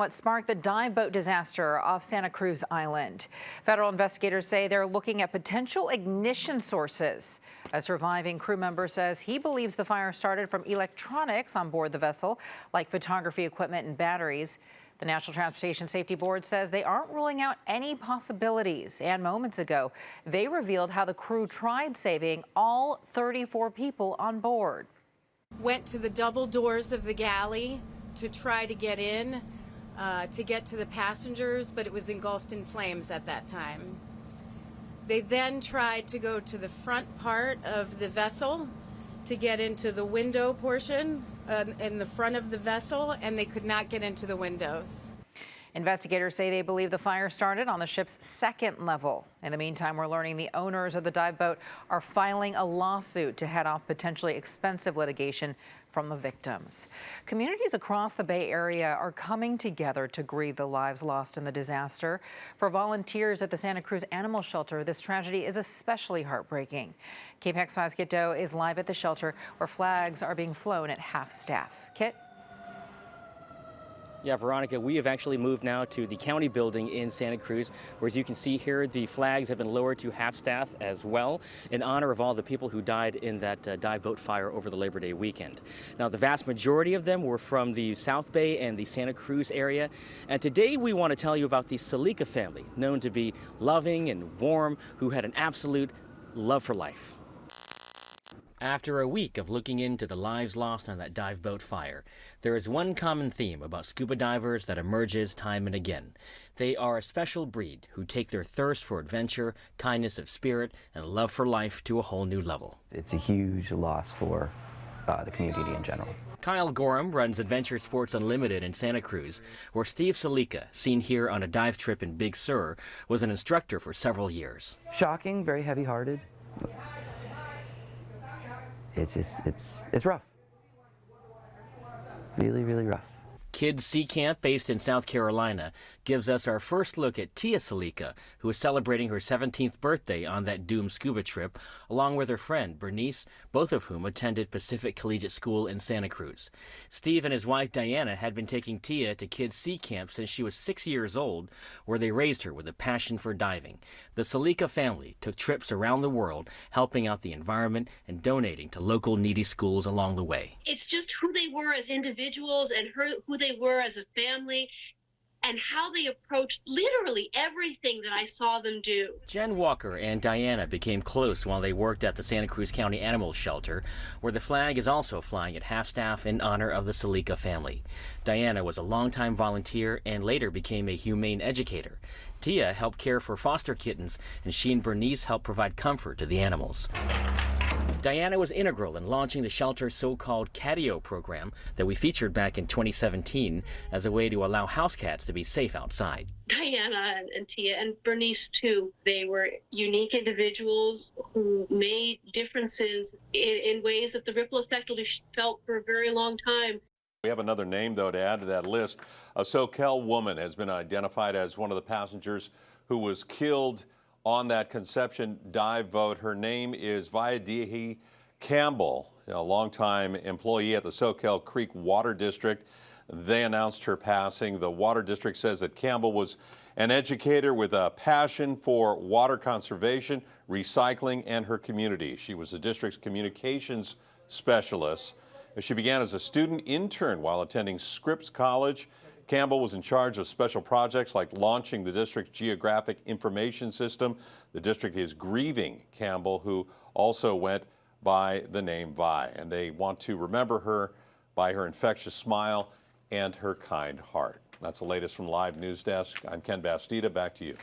what sparked the dive boat disaster off Santa Cruz Island. Federal investigators say they're looking at potential ignition sources. A surviving crew member says he believes the fire started from electronics on board the vessel, like photography equipment and batteries. The National Transportation Safety Board says they aren't ruling out any possibilities. And moments ago, they revealed how the crew tried saving all 34 people on board. Went to the double doors of the galley to try to get in, to get to the passengers, but it was engulfed in flames at that time. They then tried to go to the front part of the vessel to get into the window portion in the front of the vessel, and they could not get into the windows. Investigators say they believe the fire started on the ship's second level. In the meantime, we're learning the owners of the dive boat are filing a lawsuit to head off potentially expensive litigation from the victims. Communities across the Bay Area are coming together to grieve the lives lost in the disaster. For volunteers at the Santa Cruz Animal Shelter, this tragedy is especially heartbreaking. KPEX5's Kiet Do is live at the shelter where flags are being flown at half staff. Kit? Yeah, Veronica, we have actually moved now to the county building in Santa Cruz, where as you can see here, the flags have been lowered to half staff as well in honor of all the people who died in that dive boat fire over the Labor Day weekend. Now, the vast majority of them were from the South Bay and the Santa Cruz area. And today we want to tell you about the Salica family, known to be loving and warm, who had an absolute love for life. After a week of looking into the lives lost on that dive boat fire, there is one common theme about scuba divers that emerges time and again. They are a special breed who take their thirst for adventure, kindness of spirit, and love for life to a whole new level. It's a huge loss for the community in general. Kyle Gorham runs Adventure Sports Unlimited in Santa Cruz, where Steve Salica, seen here on a dive trip in Big Sur, was an instructor for several years. Shocking, very heavy-hearted. It's rough. Really, really rough. Kids Sea Camp, based in South Carolina, gives us our first look at Tia Salica, who is celebrating her 17th birthday on that doomed scuba trip, along with her friend Bernice, both of whom attended Pacific Collegiate School in Santa Cruz. Steve and his wife Diana had been taking Tia to Kids Sea Camp since she was 6 years old, where they raised her with a passion for diving. The Salica family took trips around the world, helping out the environment and donating to local needy schools along the way. It's just who they were as individuals and who they were as a family, and how they approached literally everything that I saw them do. Jen Walker and Diana became close while they worked at the Santa Cruz County Animal Shelter, where the flag is also flying at half-staff in honor of the Salica family. Diana was a longtime volunteer and later became a humane educator. Tia helped care for foster kittens, and she and Bernice helped provide comfort to the animals. Diana was integral in launching the shelter's so-called Catio program that we featured back in 2017 as a way to allow house cats to be safe outside. Diana and Tia and Bernice too, they were unique individuals who made differences in ways that the ripple effect will be felt for a very long time. We have another name, though, to add to that list. A Soquel woman has been identified as one of the passengers who was killed on that Conception dive boat. Her name is Viadihi Campbell, a longtime employee at the Soquel Creek Water District. They announced her passing. The Water District says that Campbell was an educator with a passion for water conservation, recycling, and her community. She was the district's communications specialist. She began as a student intern while attending Scripps College. Campbell was in charge of special projects like launching the district's geographic information system. The district is grieving Campbell, who also went by the name Vi, and they want to remember her by her infectious smile and her kind heart. That's the latest from Live News Desk. I'm Ken Bastida. Back to you.